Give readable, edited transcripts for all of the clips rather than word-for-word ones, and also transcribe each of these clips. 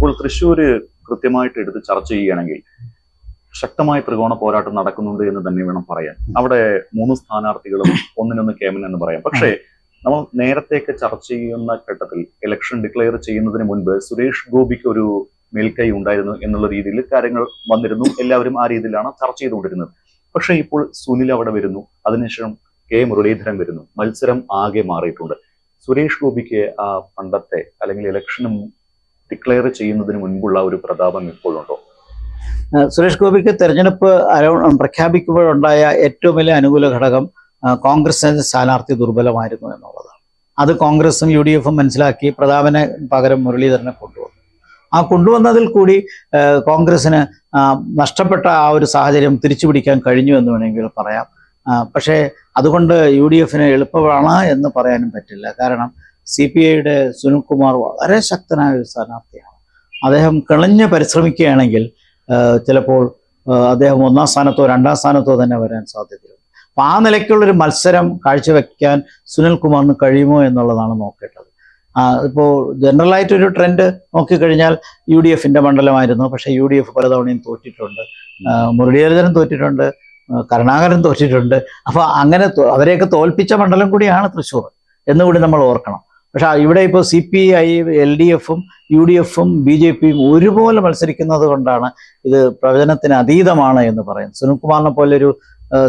ഇപ്പോൾ തൃശ്ശൂര് കൃത്യമായിട്ട് എടുത്ത് ചർച്ച ചെയ്യുകയാണെങ്കിൽ ശക്തമായ ത്രികോണ പോരാട്ടം നടക്കുന്നുണ്ട് എന്ന് തന്നെ വേണം പറയാൻ. അവിടെ 3 സ്ഥാനാർത്ഥികളും ഒന്നിനൊന്ന് കേമൻ എന്ന് പറയാം. പക്ഷേ നമ്മൾ നേരത്തെയൊക്കെ ചർച്ച ചെയ്യുന്ന ഘട്ടത്തിൽ ഇലക്ഷൻ ഡിക്ലെയർ ചെയ്യുന്നതിന് മുൻപ് സുരേഷ് ഗോപിക്ക് ഒരു മേൽക്കൈ ഉണ്ടായിരുന്നു എന്നുള്ള രീതിയിൽ കാര്യങ്ങൾ വന്നിരുന്നു. എല്ലാവരും ആ രീതിയിലാണ് ചർച്ച ചെയ്തുകൊണ്ടിരുന്നത്. പക്ഷേ ഇപ്പോൾ സുനിൽ അവിടെ വരുന്നു, അതിനുശേഷം കെ മുരളീധരൻ വരുന്നു. മത്സരം ആകെ മാറിയിട്ടുണ്ട്. സുരേഷ് ഗോപിക്ക് ആ പണ്ടത്തെ അല്ലെങ്കിൽ ഇലക്ഷനും ഡിക്ലെയർ ചെയ്യുന്നതിന് മുൻപുള്ള ഒരു പ്രതാപം ഇപ്പോഴുണ്ടോ? സുരേഷ് ഗോപിക്ക് തെരഞ്ഞെടുപ്പ് പ്രഖ്യാപിക്കുമ്പോഴുണ്ടായ ഏറ്റവും വലിയ അനുകൂല ഘടകം കോൺഗ്രസിന്റെ സ്ഥാനാർത്ഥി ദുർബലമായിരുന്നു എന്നുള്ളതാണ്. അത് കോൺഗ്രസും UDF-ഉം മനസ്സിലാക്കി പ്രതാപനെ പകരം മുരളീധരനെ കൊണ്ടുവന്നു. ആ കൊണ്ടുവന്നതിൽ കൂടി കോൺഗ്രസിന് നഷ്ടപ്പെട്ട ആ ഒരു സാഹചര്യം തിരിച്ചു പിടിക്കാൻ കഴിഞ്ഞു എന്ന് വേണമെങ്കിൽ പറയാം. പക്ഷേ അതുകൊണ്ട് UDF-ന് എളുപ്പമാണ് എന്ന് പറയാനും പറ്റില്ല. കാരണം CPI-യുടെ സുനിൽകുമാർ വളരെ ശക്തനായ ഒരു സ്ഥാനാർത്ഥിയാണ്. അദ്ദേഹം കിണഞ്ഞ് പരിശ്രമിക്കുകയാണെങ്കിൽ ചിലപ്പോൾ അദ്ദേഹം 1ാം സ്ഥാനത്തോ 2ാം സ്ഥാനത്തോ തന്നെ വരാൻ സാധ്യതയുണ്ട്. അപ്പോൾ ആ നിലയ്ക്കുള്ളൊരു മത്സരം കാഴ്ചവെക്കാൻ സുനിൽകുമാറിന് കഴിയുമോ എന്നുള്ളതാണ് നോക്കേണ്ടത്. ഇപ്പോൾ ജനറലായിട്ടൊരു ട്രെൻഡ് നോക്കിക്കഴിഞ്ഞാൽ UDF-ന്റെ മണ്ഡലമായിരുന്നു. പക്ഷേ UDF പലതവണയും തോറ്റിട്ടുണ്ട്. മുരളീധരൻ തോറ്റിട്ടുണ്ട്, കരുണാകരൻ തോറ്റിട്ടുണ്ട്. അപ്പോൾ അങ്ങനെ അവരെയൊക്കെ തോൽപ്പിച്ച മണ്ഡലം കൂടിയാണ് തൃശ്ശൂർ എന്നുകൂടി നമ്മൾ ഓർക്കണം. പക്ഷെ ഇവിടെ ഇപ്പോൾ CPI, LDF-ഉം UDF-ഉം BJP-യും ഒരുപോലെ മത്സരിക്കുന്നത് കൊണ്ടാണ് ഇത് പ്രവചനത്തിന് അതീതമാണ് എന്ന് പറയുന്നത്. സുനിൽകുമാറിനെ പോലൊരു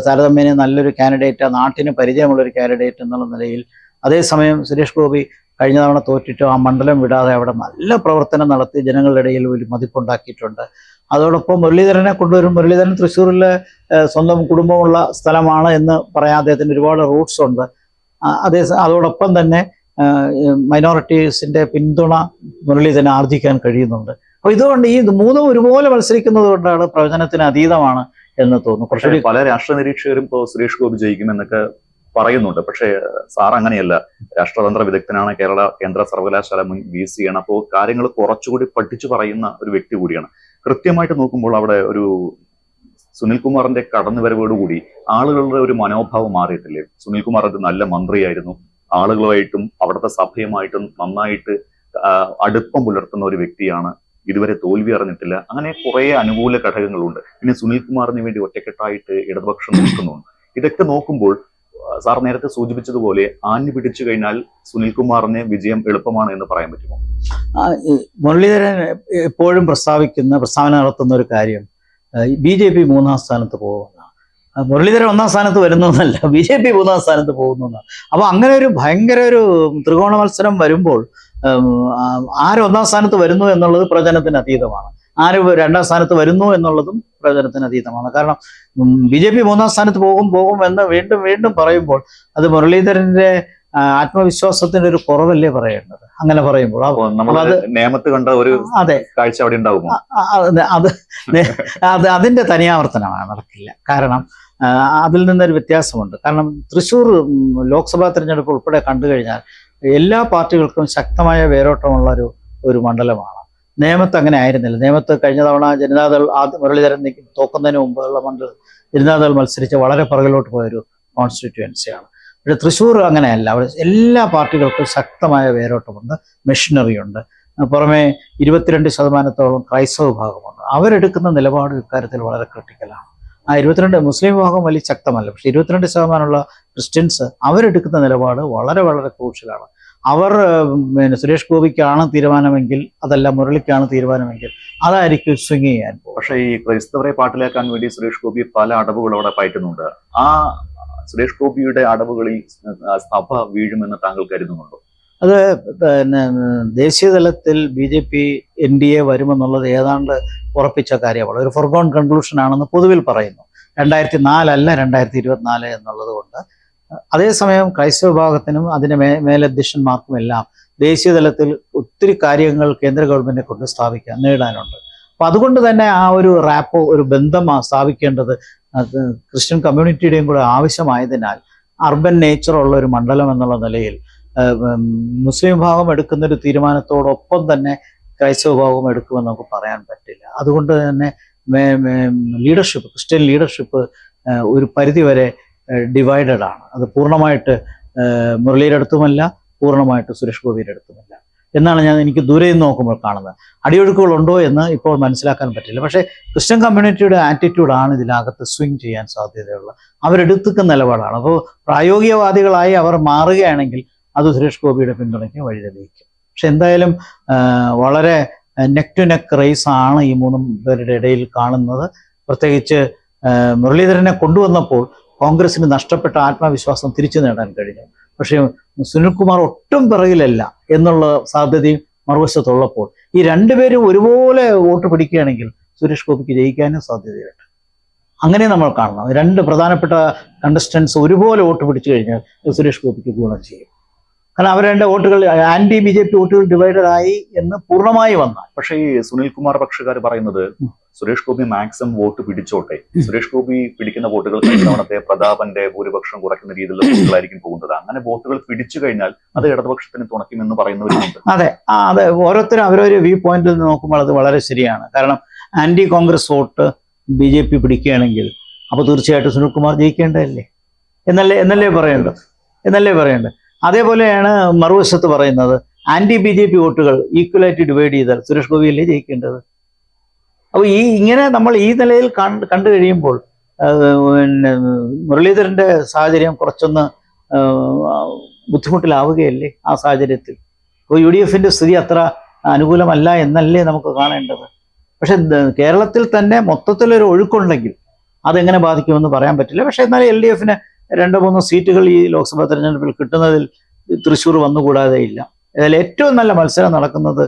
താരതമ്യേന നല്ലൊരു കാൻഡിഡേറ്റ്, നാട്ടിന് പരിചയമുള്ളൊരു കാൻഡിഡേറ്റ് എന്നുള്ള നിലയിൽ, അതേസമയം സുരേഷ് ഗോപി കഴിഞ്ഞ തവണ തോറ്റിട്ട് ആ മണ്ഡലം വിടാതെ അവിടെ നല്ല പ്രവർത്തനം നടത്തി ജനങ്ങളുടെ ഇടയിൽ ഒരു മതിപ്പുണ്ടാക്കിയിട്ടുണ്ട്. അതോടൊപ്പം മുരളീധരനെ കൊണ്ടുവരും. മുരളീധരൻ തൃശ്ശൂരിലെ സ്വന്തം കുടുംബമുള്ള സ്ഥലമാണ് എന്ന് പറയാൻ അദ്ദേഹത്തിന് ഒരുപാട് റൂട്ട്സ് ഉണ്ട്. അതോടൊപ്പം തന്നെ മൈനോറിറ്റീസിന്റെ പിന്തുണ മുരളീധരൻ ആർജിക്കാൻ കഴിയുന്നുണ്ട്. അപ്പോൾ ഇതുകൊണ്ട് ഈ 3 ഒരുപോലെ മത്സരിക്കുന്നത് കൊണ്ടാണ് പ്രവചനത്തിന് അതീതമാണ് എന്ന് തോന്നുന്നു. പക്ഷേ പല രാഷ്ട്രീയ നിരീക്ഷകരും ഇപ്പോൾ സുരേഷ് ഗോപി ജയിക്കുമെന്നൊക്കെ പറയുന്നുണ്ട്. പക്ഷേ സാർ അങ്ങനെയല്ല, രാഷ്ട്രതന്ത്ര വിദഗ്ധനാണ്, കേന്ദ്ര സർവകലാശാല മുൻ VC ആണ്. അപ്പോൾ കാര്യങ്ങൾ കുറച്ചുകൂടി പഠിച്ചു പറയുന്ന ഒരു വ്യക്തി കൂടിയാണ്. കൃത്യമായിട്ട് നോക്കുമ്പോൾ അവിടെ ഒരു സുനിൽകുമാറിന്റെ കടന്നുവരവോടുകൂടി ആളുകളുടെ ഒരു മനോഭാവം മാറിയിട്ടില്ലേ? സുനിൽകുമാർ ഒരു നല്ല മന്ത്രിയായിരുന്നു, ആളുകളുമായിട്ടും അവിടുത്തെ സഭയുമായിട്ടും നന്നായിട്ട് അടുപ്പം പുലർത്തുന്ന ഒരു വ്യക്തിയാണ്, ഇതുവരെ തോൽവി അറിഞ്ഞിട്ടില്ല. അങ്ങനെ കുറെ അനുകൂല ഘടകങ്ങളുണ്ട്. പിന്നെ സുനിൽകുമാറിന് വേണ്ടി ഒറ്റക്കെട്ടായിട്ട് ഇടതുപക്ഷം നിൽക്കുന്നുണ്ട്. ഇതൊക്കെ നോക്കുമ്പോൾ സാർ നേരത്തെ സൂചിപ്പിച്ചതുപോലെ ആഞ്ഞു പിടിച്ചു കഴിഞ്ഞാൽ സുനിൽകുമാറിന് വിജയം എളുപ്പമാണ് എന്ന് പറയാൻ പറ്റുമോ? മുരളീധരൻ എപ്പോഴും പ്രസ്താവന നടത്തുന്ന ഒരു കാര്യം BJP 3ാം സ്ഥാനത്ത് പോകുന്നതാണ്. മുരളീധരൻ 1ാം സ്ഥാനത്ത് വരുന്നു എന്നല്ല, BJP 3ാം സ്ഥാനത്ത് പോകുന്നു എന്നാണ്. അപ്പോൾ അങ്ങനെ ഒരു ഭയങ്കര ഒരു ത്രികോണ മത്സരം വരുമ്പോൾ ആര് 1ാം സ്ഥാനത്ത് വരുന്നു എന്നുള്ളത് പ്രവചനത്തിന് അതീതമാണ്. ആര് 2ാം സ്ഥാനത്ത് വരുന്നു എന്നുള്ളതും പ്രവചനത്തിന് അതീതമാണ്. കാരണം BJP 3ാം സ്ഥാനത്ത് പോകും എന്ന് വീണ്ടും പറയുമ്പോൾ അത് മുരളീധരന്റെ ആത്മവിശ്വാസത്തിന്റെ ഒരു കുറവല്ലേ പറയേണ്ടത്. അങ്ങനെ പറയുമ്പോൾ അത് നിയമത്ത് കണ്ട ഒരു കാഴ്ച അവിടെ ഉണ്ടാകും. അതിന്റെ തനിയാവർത്തനമാണ്, നടക്കില്ല. കാരണം അതിൽ നിന്നൊരു വ്യത്യാസമുണ്ട്. കാരണം തൃശ്ശൂർ ലോക്സഭാ തെരഞ്ഞെടുപ്പ് ഉൾപ്പെടെ കണ്ടു കഴിഞ്ഞാൽ എല്ലാ പാർട്ടികൾക്കും ശക്തമായ വേരോട്ടമുള്ള ഒരു മണ്ഡലമാണ്. നേമത്ത് അങ്ങനെ ആയിരുന്നില്ല. നേമത്ത് കഴിഞ്ഞ തവണ ജനതാദൾ മുരളീധരൻ തോക്കുന്നതിന് മുമ്പുള്ള മണ്ഡലം ജനതാദൾ മത്സരിച്ച് വളരെ പുറകിലോട്ട് പോയൊരു കോൺസ്റ്റിറ്റ്യുവൻസിയാണ്. പക്ഷേ തൃശ്ശൂർ അങ്ങനെയല്ല. അവിടെ എല്ലാ പാർട്ടികൾക്കും ശക്തമായ വേരോട്ടമുണ്ട്, മെഷീനറിയുണ്ട്. പുറമെ 22% ക്രൈസ്തവ വിഭാഗമുണ്ട്. അവരെടുക്കുന്ന നിലപാട് ഇക്കാര്യത്തിൽ വളരെ ക്രിട്ടിക്കലാണ്. ആ 22 മുസ്ലിം വിഭാഗം വലിയ ശക്തമല്ല, പക്ഷെ 22% ക്രിസ്ത്യൻസ് അവരെടുക്കുന്ന നിലപാട് വളരെ വളരെ ക്രൂഷ്യലാണ്. അവർ സുരേഷ് ഗോപിക്കാണ് തീരുമാനമെങ്കിൽ, അതല്ല മുരളിക്കാണ് തീരുമാനമെങ്കിൽ അതായിരിക്കും സ്വിങ് ചെയ്യാൻ പോകും. പക്ഷേ ഈ ക്രൈസ്തവരെ പാട്ടിലാക്കാൻ വേണ്ടി സുരേഷ് ഗോപി പല അടവുകൾ അവിടെ പയറ്റുന്നുണ്ട്. ആ സുരേഷ് ഗോപിയുടെ അടവുകളിൽ സഭ വീഴുമെന്ന് താങ്കൾ കരുതുന്നുണ്ടോ? അത് ദേശീയ തലത്തിൽ BJP NDA വരുമെന്നുള്ളത് ഏതാണ്ട് ഉറപ്പിച്ച കാര്യമാണ്. ഒരു ഫോർഗോൺ കൺക്ലൂഷൻ ആണെന്ന് പൊതുവിൽ പറയുന്നു. 2004 അല്ല 2024 എന്നുള്ളത് കൊണ്ട്. അതേസമയം ക്രൈസ്തവ വിഭാഗത്തിനും അതിൻ്റെ മേലധ്യക്ഷന്മാർക്കും എല്ലാം ദേശീയ തലത്തിൽ ഒത്തിരി കാര്യങ്ങൾ കേന്ദ്ര ഗവൺമെന്റിനെ കൊണ്ട് നേടാനുണ്ട്. അപ്പം അതുകൊണ്ട് തന്നെ ആ ഒരു റാപ്പോ, ഒരു ബന്ധം സ്ഥാപിക്കേണ്ടത് ക്രിസ്ത്യൻ കമ്മ്യൂണിറ്റിയുടെയും കൂടെ ആവശ്യമായതിനാൽ അർബൻ നേച്ചറുള്ള ഒരു മണ്ഡലം എന്നുള്ള നിലയിൽ മുസ്ലിം വിഭാഗം എടുക്കുന്നൊരു തീരുമാനത്തോടൊപ്പം തന്നെ ക്രൈസ്തവ വിഭാഗം എടുക്കുമെന്ന് നമുക്ക് പറയാൻ പറ്റില്ല. അതുകൊണ്ട് തന്നെ ലീഡർഷിപ്പ്, ക്രിസ്ത്യൻ ലീഡർഷിപ്പ് ഒരു പരിധിവരെ ഡിവൈഡഡ് ആണ്. അത് പൂർണ്ണമായിട്ട് മുരളിയുടെ അടുത്തുമല്ല, പൂർണ്ണമായിട്ട് സുരേഷ് ഗോപിയുടെ അടുത്തുമല്ല. എന്നാണ് എനിക്ക് ദൂരെ നിന്ന് നോക്കുമ്പോൾ കാണുന്നത്. അടിയൊഴുക്കുകളുണ്ടോ എന്ന് ഇപ്പോൾ മനസ്സിലാക്കാൻ പറ്റില്ല. പക്ഷേ ക്രിസ്ത്യൻ കമ്മ്യൂണിറ്റിയുടെ ആറ്റിറ്റ്യൂഡാണ് ഇതിനകത്ത് സ്വിങ് ചെയ്യാൻ സാധ്യതയുള്ള, അവരെടുത്തുക്കുന്ന നിലപാടാണ്. അപ്പോൾ പ്രായോഗികവാദികളായി അവർ മാറുകയാണെങ്കിൽ അത് സുരേഷ് ഗോപിയുടെ പിന്തുണയ്ക്ക് വഴിതെളിയിക്കും. പക്ഷെ എന്തായാലും വളരെ നെക്ക് ടു നെക്ക് റേസ് ആണ് ഈ മൂന്നും പേരുടെ ഇടയിൽ കാണുന്നത്. പ്രത്യേകിച്ച് മുരളീധരനെ കൊണ്ടുവന്നപ്പോൾ കോൺഗ്രസിന് നഷ്ടപ്പെട്ട ആത്മവിശ്വാസം തിരിച്ചു നേടാൻ കഴിഞ്ഞു. പക്ഷേ സുനിൽകുമാർ ഒട്ടും പിറകിലല്ല എന്നുള്ള സാധ്യതയും മറുവശത്തുള്ളപ്പോൾ ഈ രണ്ടുപേരും ഒരുപോലെ വോട്ട് പിടിക്കുകയാണെങ്കിൽ സുരേഷ് ഗോപിക്ക് ജയിക്കാനും സാധ്യതയുണ്ട്. അങ്ങനെ നമ്മൾ കാണണം. രണ്ട് പ്രധാനപ്പെട്ട കണ്ടസ്റ്റൻസ് ഒരുപോലെ വോട്ട് പിടിച്ചു കഴിഞ്ഞാൽ സുരേഷ് ഗോപിക്ക് ഗുണം ചെയ്യും. കാരണം അവരുടെ വോട്ടുകൾ ആന്റി BJP വോട്ടുകൾ ഡിവൈഡഡ് ആയി എന്ന് പൂർണ്ണമായി വന്നാൽ. പക്ഷേ ഈ സുനിൽകുമാർ പക്ഷക്കാർ പറയുന്നത് സുരേഷ് ഗോപി മാക്സിമം വോട്ട് പിടിച്ചോട്ടെ, സുരേഷ് ഗോപി പിടിക്കുന്ന വോട്ടുകൾ തവണത്തെ പ്രതാപന്റെ ഭൂരിപക്ഷം കുറയ്ക്കുന്ന രീതിയിലുള്ള വോട്ടുകളായിരിക്കും പോകുന്നത്. അങ്ങനെ വോട്ടുകൾ പിടിച്ചു കഴിഞ്ഞാൽ അത് ഇടതുപക്ഷത്തിന് തുണയ്ക്കുമെന്ന് പറയുന്നവരുണ്ട്. അതെ, അതെ, ഓരോരുത്തരും അവരൊരു വ്യൂ പോയിന്റിൽ നിന്ന് നോക്കുമ്പോൾ അത് വളരെ ശരിയാണ്. കാരണം ആന്റി കോൺഗ്രസ് വോട്ട് BJP പിടിക്കുകയാണെങ്കിൽ അപ്പോൾ തീർച്ചയായിട്ടും സുനിൽകുമാർ ജയിക്കേണ്ടതല്ലേ എന്നല്ലേ പറയേണ്ടത്. അതേപോലെയാണ് മറുവശത്ത് പറയുന്നത് ആന്റി BJP വോട്ടുകൾ ഈക്വലായിട്ട് ഡിവൈഡ് ചെയ്താൽ സുരേഷ് ഗോപിയല്ലേ ജയിക്കേണ്ടത്. അപ്പോൾ ഇങ്ങനെ നമ്മൾ ഈ നിലയിൽ കണ്ടു കഴിയുമ്പോൾ പിന്നെ മുരളീധരന്റെ സാഹചര്യം കുറച്ചൊന്ന് ബുദ്ധിമുട്ടിലാവുകയല്ലേ ആ സാഹചര്യത്തിൽ. അപ്പോൾ UDFന്റെ സ്ഥിതി അത്ര അനുകൂലമല്ല എന്നല്ലേ നമുക്ക് കാണേണ്ടത്. പക്ഷെ കേരളത്തിൽ തന്നെ മൊത്തത്തിലൊരു ഒഴുക്കുണ്ടെങ്കിൽ അതെങ്ങനെ ബാധിക്കുമെന്ന് പറയാൻ പറ്റില്ല. പക്ഷെ എന്നാലും LDFന് 2-3 സീറ്റുകൾ ഈ ലോക്സഭാ തെരഞ്ഞെടുപ്പിൽ കിട്ടുന്നതിൽ തൃശ്ശൂർ വന്നുകൂടാതെ ഇല്ല. ഏതായാലും ഏറ്റവും നല്ല മത്സരം നടക്കുന്നത്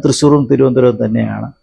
തൃശ്ശൂറും തിരുവനന്തപുരവും തന്നെയാണ്.